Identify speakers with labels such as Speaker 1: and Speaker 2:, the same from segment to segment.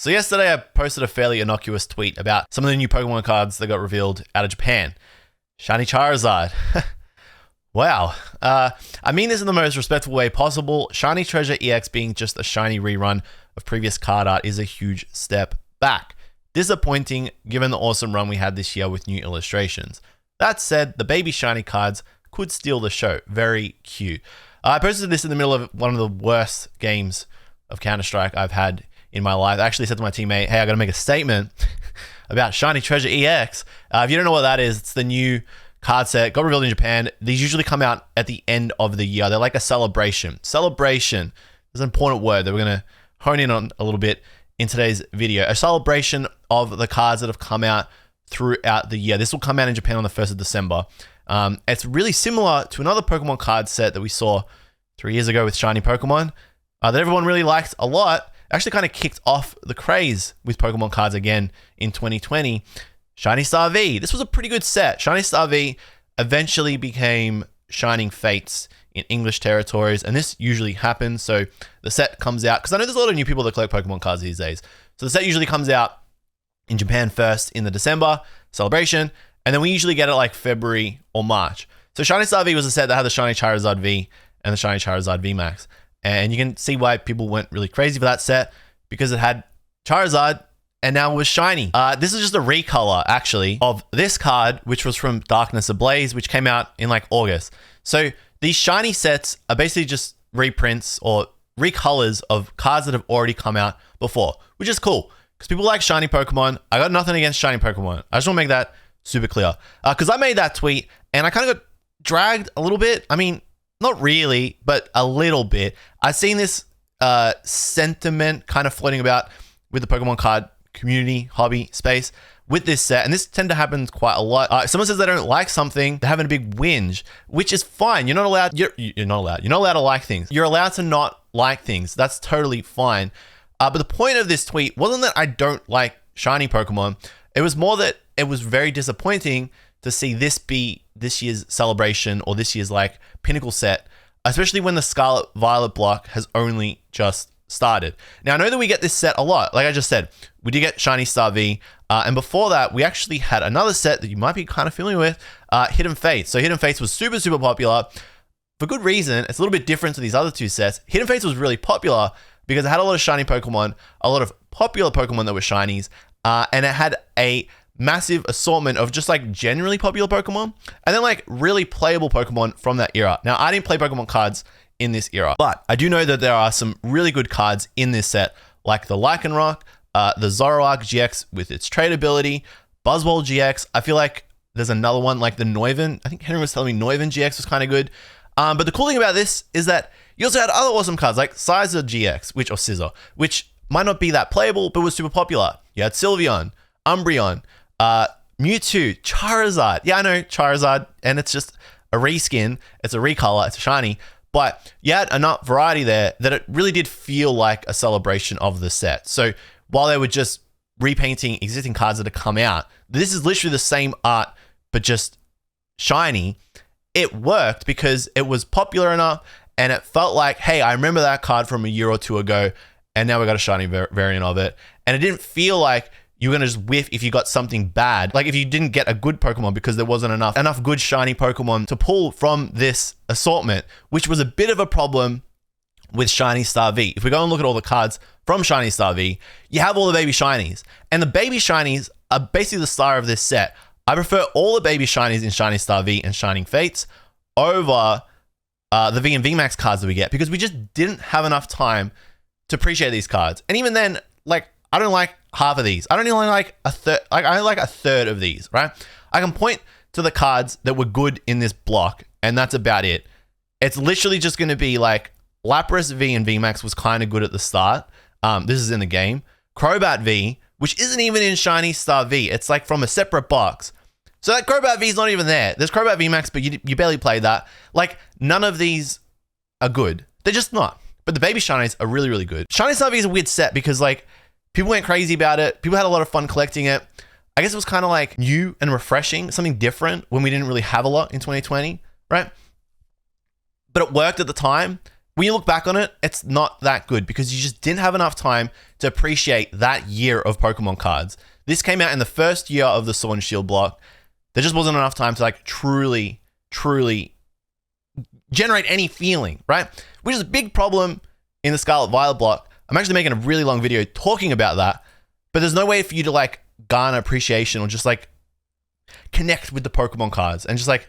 Speaker 1: So yesterday I posted a fairly innocuous tweet about some of the new Pokemon cards that got revealed out of Japan. Shiny Charizard. Wow. I mean this in the most respectful way possible. Shiny Treasure EX being just a shiny rerun of previous card art is a huge step back. Disappointing given the awesome run we had this year with new illustrations. That said, the baby shiny cards could steal the show. Very cute. I posted this in the middle of one of the worst games of Counter-Strike I've had in my life. I actually said to my teammate, hey, I gotta make a statement about Shiny Treasure EX. If you don't know what that is, it's the new card set, got revealed in Japan. These usually come out at the end of the year. They're like a celebration. Celebration is an important word that we're gonna hone in on a little bit in today's video. A celebration of the cards that have come out throughout the year. This will come out in Japan on the 1st of December. It's really similar to another Pokemon card set that we saw 3 years ago with Shiny Pokemon that everyone really liked a lot. Actually kind of kicked off the craze with Pokemon cards again in 2020. Shiny Star V. This was a pretty good set. Shiny Star V eventually became Shining Fates in English territories, and this usually happens. So the set comes out, because I know there's a lot of new people that collect Pokemon cards these days. So the set usually comes out in Japan first in the December celebration, and then we usually get it like February or March. So Shiny Star V was a set that had the Shiny Charizard V and the Shiny Charizard V Max. And you can see why people went really crazy for that set, because it had Charizard and now it was shiny. This is just a recolor, actually, of this card, which was from Darkness Ablaze, which came out in like August. So these shiny sets are basically just reprints or recolors of cards that have already come out before, which is cool because people like shiny Pokemon. I got nothing against shiny Pokemon. I just want to make that super clear, because I made that tweet and I kind of got dragged a little bit. I mean, not really, but a little bit. I've seen this sentiment kind of floating about with the Pokemon card community, hobby space with this set, and this tend to happen quite a lot. Someone says they don't like something, they're having a big whinge, which is fine. You're not allowed. You're not allowed. You're not allowed to like things. You're allowed to not like things. That's totally fine. But the point of this tweet wasn't that I don't like shiny Pokemon. It was more that it was very disappointing to see this be this year's celebration or this year's like pinnacle set, especially when the Scarlet Violet block has only just started. Now, I know that we get this set a lot. Like I just said, we did get Shiny Star V. And before that, we actually had another set that you might be kind of familiar with, Hidden Fates. So Hidden Fates was super, super popular for good reason. It's a little bit different to these other two sets. Hidden Fates was really popular because it had a lot of shiny Pokemon, a lot of popular Pokemon that were shinies, and it had a massive assortment of just like generally popular Pokemon and then like really playable Pokemon from that era. Now, I didn't play Pokemon cards in this era, but I do know that there are some really good cards in this set, like the Lycanroc, the Zoroark GX with its trade ability, Buzzwole GX. I feel like there's another one like the Noivern. I think Henry was telling me Noivern GX was kind of good. But the cool thing about this is that you also had other awesome cards like Scizor GX, which might not be that playable, but was super popular. You had Sylveon, Umbreon, Mewtwo, Charizard. Yeah, I know Charizard, and it's just a reskin. It's a recolor. It's a shiny. But you had enough variety there that it really did feel like a celebration of the set. So while they were just repainting existing cards that have come out, this is literally the same art, but just shiny. It worked because it was popular enough and it felt like, hey, I remember that card from a year or two ago, and now we got a shiny variant of it. And it didn't feel like you're going to just whiff if you got something bad. Like if you didn't get a good Pokemon because there wasn't enough good shiny Pokemon to pull from this assortment, which was a bit of a problem with Shiny Star V. If we go and look at all the cards from Shiny Star V, you have all the baby shinies. And the baby shinies are basically the star of this set. I prefer all the baby shinies in Shiny Star V and Shining Fates over the V and VMAX cards that we get, because we just didn't have enough time to appreciate these cards. And even then, like, I don't like half of these. I don't even like a third. Like, I like a third of these, right? I can point to the cards that were good in this block, and that's about it. It's literally just going to be like Lapras V and VMAX was kind of good at the start. This is in the game. Crobat V, which isn't even in Shiny Star V. It's like from a separate box. So that Crobat V is not even there. There's Crobat VMAX, but you barely played that. Like, none of these are good. They're just not. But the baby shinies are really, really good. Shiny Star V is a weird set because, like, people went crazy about it. People had a lot of fun collecting it. I guess it was kind of like new and refreshing, something different when we didn't really have a lot in 2020, right? But it worked at the time. when you look back on it, it's not that good because you just didn't have enough time to appreciate that year of Pokemon cards. This came out in the first year of the Sword and Shield block. There just wasn't enough time to like truly generate any feeling, right? Which is a big problem in the Scarlet Violet block. I'm actually making a really long video talking about that, but there's no way for you to like garner appreciation or just like connect with the Pokemon cards and just like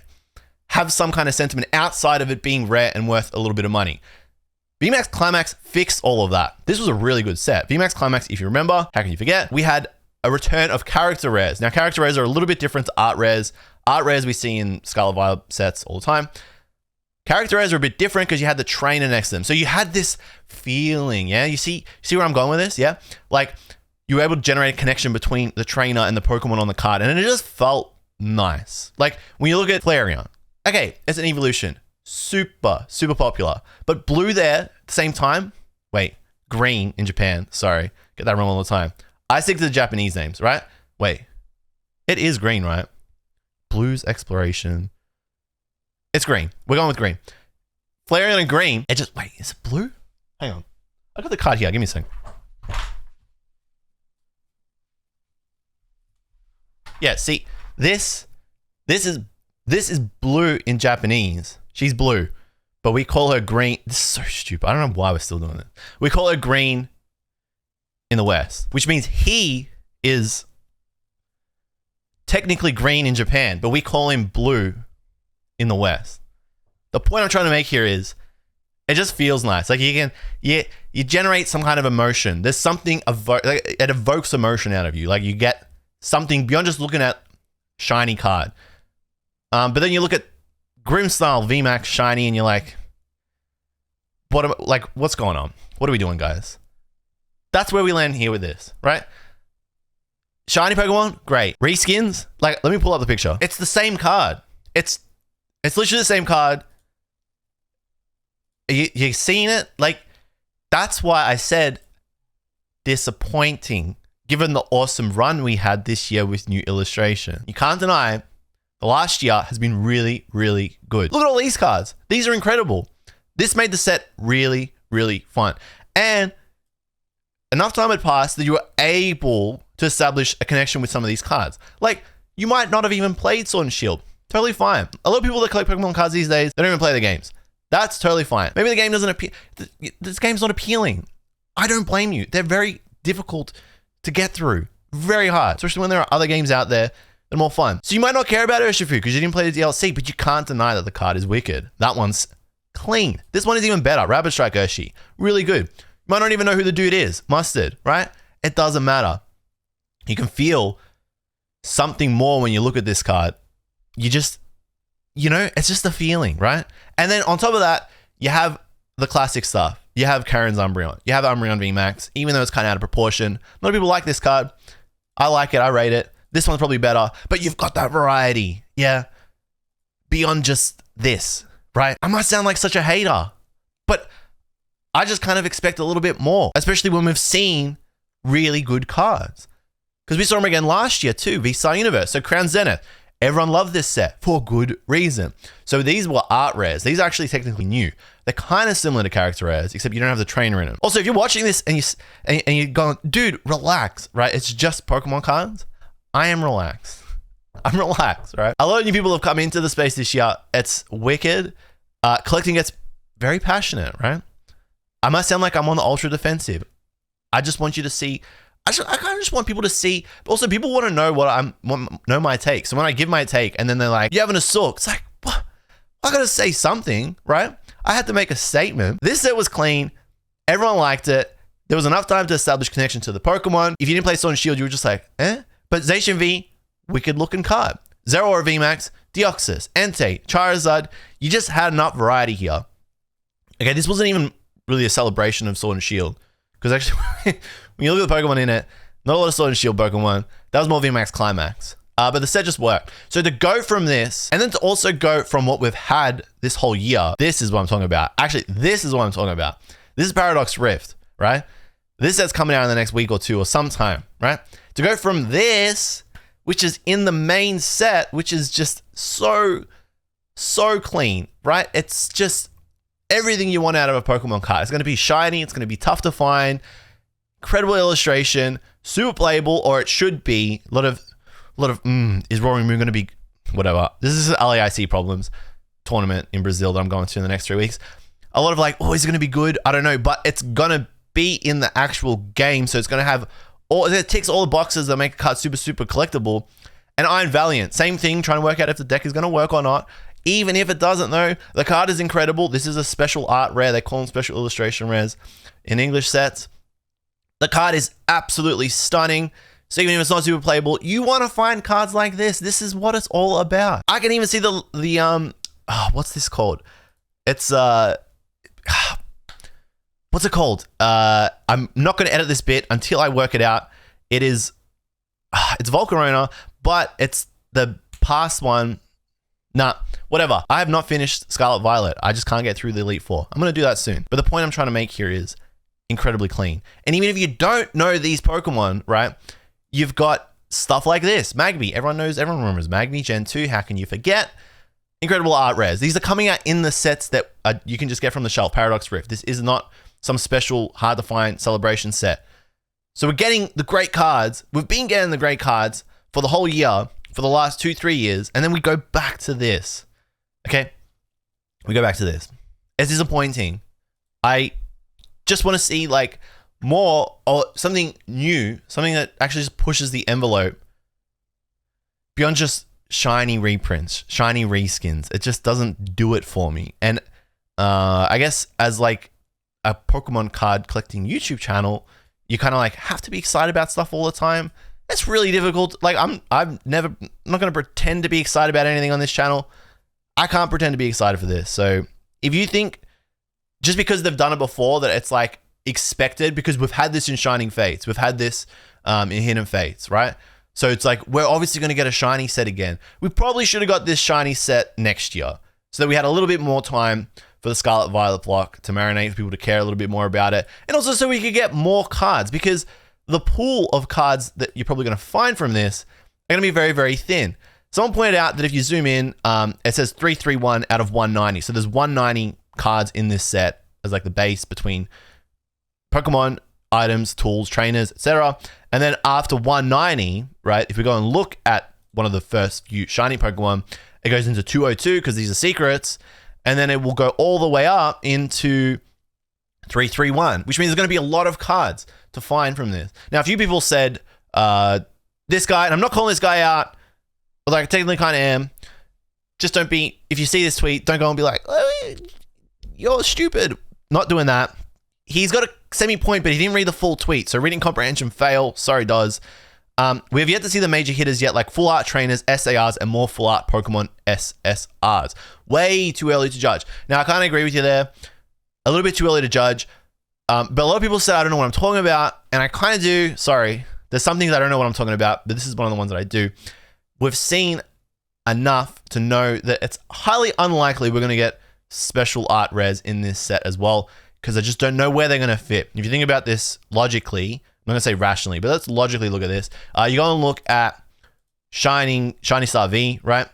Speaker 1: have some kind of sentiment outside of it being rare and worth a little bit of money. VMAX Climax fixed all of that. This was a really good set. VMAX Climax, if you remember, how can you forget? We had a return of character rares. Now, character rares are a little bit different to art rares. Art rares we see in Scarlet Violet sets all the time. Character rares are a bit different because you had the trainer next to them. So you had this feeling, yeah? You see where I'm going with this, yeah? Like, you were able to generate a connection between the trainer and the Pokemon on the card, and it just felt nice. Like, when you look at Flareon, okay, it's an evolution. Super popular. But blue there at the same time, wait, green in Japan, sorry, get that wrong all the time. I stick to the Japanese names, right? Wait, it is green, right? Blue's Exploration. It's green. We're going with green. Flareon and green. It just, wait, is it blue? Hang on. I got the card here. Give me a second. Yeah, see, this is blue in Japanese. She's blue, but we call her green. This is so stupid. I don't know why we're still doing it. We call her green in the West, which means he is technically green in Japan, but we call him blue in the West. The point I'm trying to make here is it just feels nice. Like you generate some kind of emotion. There's something it evokes emotion out of you. Like you get something beyond just looking at shiny card. But then you look at Grimstyle VMAX shiny and you're like, what's going on? What are we doing, guys? That's where we land here with this, right? Shiny Pokemon, great. Reskins, like, let me pull up the picture. It's the same card. It's literally the same card. You seen it? Like, that's why I said disappointing, given the awesome run we had this year with new illustration. You can't deny the last year has been really good. Look at all these cards. These are incredible. This made the set really fun. And enough time had passed that you were able to establish a connection with some of these cards. Like, you might not have even played Sword and Shield. Totally fine. A lot of people that collect Pokemon cards these days, they don't even play the games. That's totally fine. Maybe the game doesn't appeal. This game's not appealing. I don't blame you. They're very difficult to get through. Very hard. Especially when there are other games out there that are more fun. So you might not care about Urshifu because you didn't play the DLC, but you can't deny that the card is wicked. That one's clean. This one is even better. Rapid Strike Urshi. Really good. You might not even know who the dude is. Mustard, right? It doesn't matter. You can feel something more when you look at this card. You just, it's just a feeling, right? And then on top of that, you have the classic stuff. You have Karen's Umbreon. You have Umbreon VMAX, even though it's kind of out of proportion. A lot of people like this card. I like it. I rate it. This one's probably better, but you've got that variety. Yeah. Beyond just this, right? I might sound like such a hater, but I just kind of expect a little bit more, especially when we've seen really good cards. Because we saw them again last year too, V-Star Universe. So Crown Zenith. Everyone loved this set for good reason. So these were art rares. These are actually technically new. They're kind of similar to character rares, except you don't have the trainer in them. Also, if you're watching this and you're going, dude, relax, right? It's just Pokemon cards. I am relaxed. I'm relaxed, right? A lot of new people have come into the space this year. It's wicked. Collecting gets very passionate, right? I might sound like I'm on the ultra defensive. I just want you to see. I kind of just want people to see. But also, people want to know my take. So when I give my take, and then they're like, "You having a sook?" It's like, what? I gotta say something, right? I had to make a statement. This set was clean. Everyone liked it. There was enough time to establish connection to the Pokemon. If you didn't play Sword and Shield, you were just like, eh? But Zacian V, wicked looking card. Zeraora VMAX, Deoxys, Entei, Charizard. You just had enough variety here. Okay, this wasn't even really a celebration of Sword and Shield. Because actually, when you look at the Pokemon in it, not a lot of Sword and Shield Pokemon. That was more VMAX Climax. But the set just worked. So to go from this, and then to also go from what we've had this whole year, this is what I'm talking about. Actually, this is what I'm talking about. This is Paradox Rift, right? This set's coming out in the next week or two or sometime, right? To go from this, which is in the main set, which is just so clean, right? It's just everything you want out of a Pokemon card. It's going to be shiny. It's going to be tough to find. Incredible illustration. Super playable, or it should be. A lot of, is Roaring Moon going to be, whatever. This is LAIC problems tournament in Brazil that I'm going to in the next 3 weeks. A lot of like, oh, is it going to be good? I don't know, but it's going to be in the actual game. So it's going to have it ticks all the boxes that make a card super, super collectible. And Iron Valiant, same thing, trying to work out if the deck is going to work or not. Even if it doesn't, though, the card is incredible. This is a special art rare. They call them special illustration rares in English sets. The card is absolutely stunning. So even if it's not super playable, you want to find cards like this. This is what it's all about. I can even see what's this called? It's what's it called? I'm not going to edit this bit until I work it out. It's Volcarona, but it's the past one. Nah, whatever. I have not finished Scarlet Violet. I just can't get through the Elite Four. I'm going to do that soon. But the point I'm trying to make here is incredibly clean. And even if you don't know these Pokemon, right, you've got stuff like this. Magby. Everyone remembers Magby Gen 2. How can you forget? Incredible art rares. These are coming out in the sets that you can just get from the shelf. Paradox Rift. This is not some special, hard to find celebration set. So we're getting the great cards. We've been getting the great cards for the whole year, for the last 2-3 years, and then we go back to this. Okay? We go back to this. It's disappointing. I just want to see like more or something new, something that actually just pushes the envelope beyond just shiny reprints, shiny reskins. It just doesn't do it for me. And I guess as like a Pokemon card collecting YouTube channel, you kind of like have to be excited about stuff all the time. It's really difficult. Like I'm not going to pretend to be excited about anything on this channel. I can't pretend to be excited for this. So if you think just because they've done it before that it's like expected, because we've had this in Shining Fates, we've had this in Hidden Fates, right? So it's like, we're obviously going to get a shiny set again. We probably should have got this shiny set next year so that we had a little bit more time for the Scarlet Violet block to marinate, for people to care a little bit more about it. And also so we could get more cards, because the pool of cards that you're probably going to find from this are going to be very, very thin. Someone pointed out that if you zoom in, it says 331 out of 190. So there's 190 cards in this set as like the base between Pokemon, items, tools, trainers, etc. And then after 190, right, if we go and look at one of the first few shiny Pokemon, it goes into 202 because these are secrets. And then it will go all the way up into 331, which means there's going to be a lot of cards to find from this. Now, a few people said, this guy, and I'm not calling this guy out, but like I technically kind of am, just don't be, if you see this tweet, don't go and be like, oh, you're stupid. Not doing that. He's got a semi-point, but he didn't read the full tweet. So reading comprehension fail. Sorry, Doz. We have yet to see the major hitters yet, like full art trainers, SARs, and more full art Pokemon SSRs. Way too early to judge. Now, I kind of agree with you there. A little bit too early to judge. But a lot of people said, I don't know what I'm talking about. And I kind of do. Sorry. There's some things I don't know what I'm talking about, but this is one of the ones that I do. We've seen enough to know that it's highly unlikely we're going to get special art rares in this set as well, because I just don't know where they're going to fit. If you think about this logically, I'm not going to say rationally, but let's logically look at this. You go and look at Shiny Star V, right?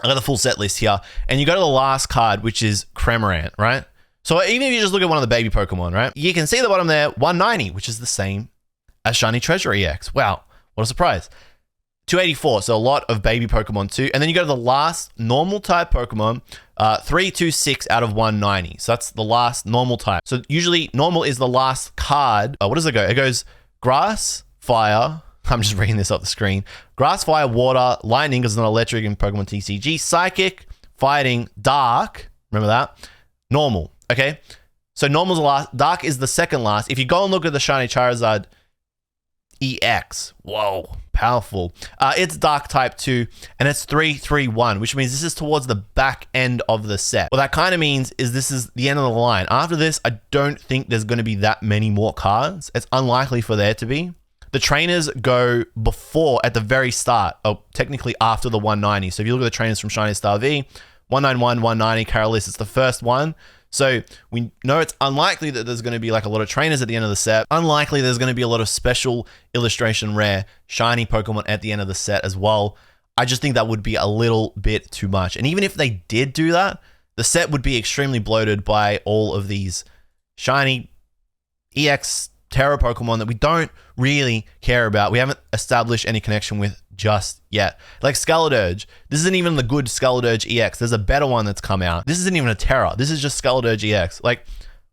Speaker 1: I got the full set list here. And you go to the last card, which is Cramorant, right? So even if you just look at one of the baby Pokemon, right? You can see the bottom there, 190, which is the same as Shiny Treasure EX. Wow, what a surprise. 284, so a lot of baby Pokemon too. And then you go to the last normal type Pokemon, 326 out of 190. So that's the last normal type. So usually normal is the last card. What does it go? It goes Grass, Fire. I'm just reading this off the screen. Grass, Fire, Water, Lightning because it's not electric in Pokemon TCG. Psychic, Fighting, Dark. Remember that? Normal. Okay. So normal's the last. Dark is the second last. If you go and look at the Shiny Charizard EX, whoa, powerful. It's Dark type 2, and it's 331, which means this is towards the back end of the set. What that kind of means is this is the end of the line. After this, I don't think there's going to be that many more cards. It's unlikely for there to be. The trainers go before, at the very start, technically after the 190. So if you look at the trainers from Shiny Star V, 191, 190, Carolis, it's the first one. So we know it's unlikely that there's going to be like a lot of trainers at the end of the set. Unlikely there's going to be a lot of special illustration rare shiny Pokemon at the end of the set as well. I just think that would be a little bit too much. And even if they did do that, the set would be extremely bloated by all of these shiny EX Terra Pokemon that we don't really care about. We haven't established any connection with just yet. Like Scarlet. This isn't even the good Scarlet EX. There's a better one that's come out. This isn't even a Terra. This is just Scarlet EX. Like,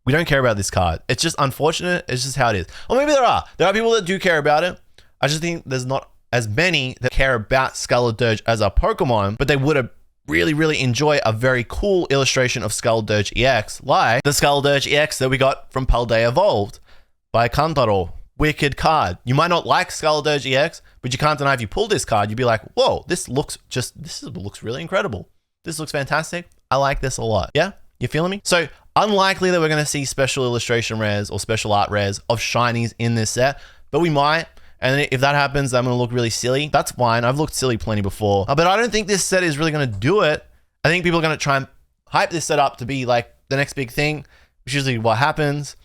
Speaker 1: we don't care about this card. It's just unfortunate. It's just how it is. Or maybe there are. There are people that do care about it. I just think there's not as many that care about Scarlet as a Pokemon, but they would have really enjoy a very cool illustration of Scarlet EX, like the Scarlet EX that we got from Paldea Evolved by Kantaro. Wicked card. You might not like Scarlet EX, but you can't deny if you pull this card, you'd be like, whoa, this looks really incredible. This looks fantastic. I like this a lot. Yeah? You feeling me? So unlikely that we're going to see special illustration rares or special art rares of shinies in this set, but we might. And if that happens, I'm going to look really silly. That's fine. I've looked silly plenty before. But I don't think this set is really going to do it. I think people are going to try and hype this set up to be like the next big thing, which is usually what happens.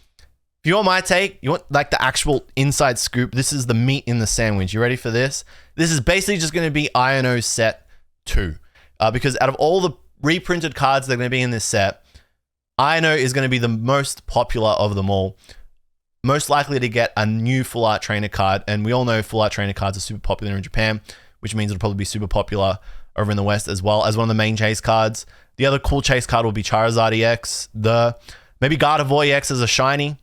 Speaker 1: If you want my take, you want like the actual inside scoop, this is the meat in the sandwich. You ready for this? This is basically just going to be Iono set 2. Because out of all the reprinted cards that are going to be in this set, Iono is going to be the most popular of them all. Most likely to get a new full art trainer card. And we all know full art trainer cards are super popular in Japan, which means it'll probably be super popular over in the West as well as one of the main chase cards. The other cool chase card will be Charizard EX, maybe Gardevoir EX as a shiny,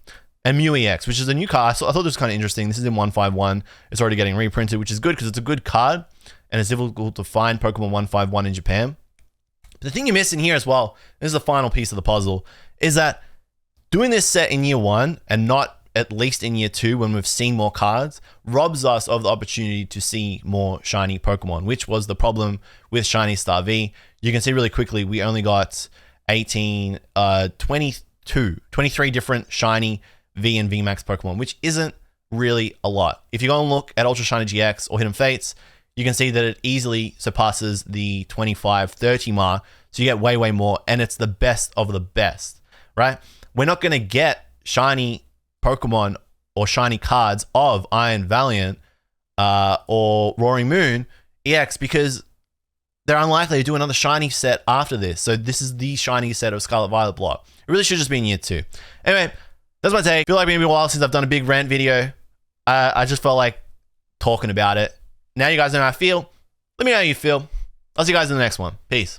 Speaker 1: and Mew EX, which is a new card. So I thought this was kind of interesting. This is in 151. It's already getting reprinted, which is good because it's a good card and it's difficult to find Pokemon 151 in Japan. But the thing you're missing here as well, this is the final piece of the puzzle, is that doing this set in year 1 and not at least in year 2 when we've seen more cards robs us of the opportunity to see more shiny Pokemon, which was the problem with Shiny Star V. You can see really quickly we only got 23 different shiny V and VMAX Pokemon, which isn't really a lot. If you go and look at Ultra Shiny GX or Hidden Fates, you can see that it easily surpasses the 25-30 mark. So you get way more, and it's the best of the best, right? We're not going to get shiny Pokemon or shiny cards of Iron Valiant or Roaring Moon EX because they're unlikely to do another shiny set after this. So this is the shiny set of Scarlet Violet block. It really should just be in year 2. Anyway, that's my take. I feel like it's been a while since I've done a big rant video. I just felt like talking about it. Now you guys know how I feel. Let me know how you feel. I'll see you guys in the next one. Peace.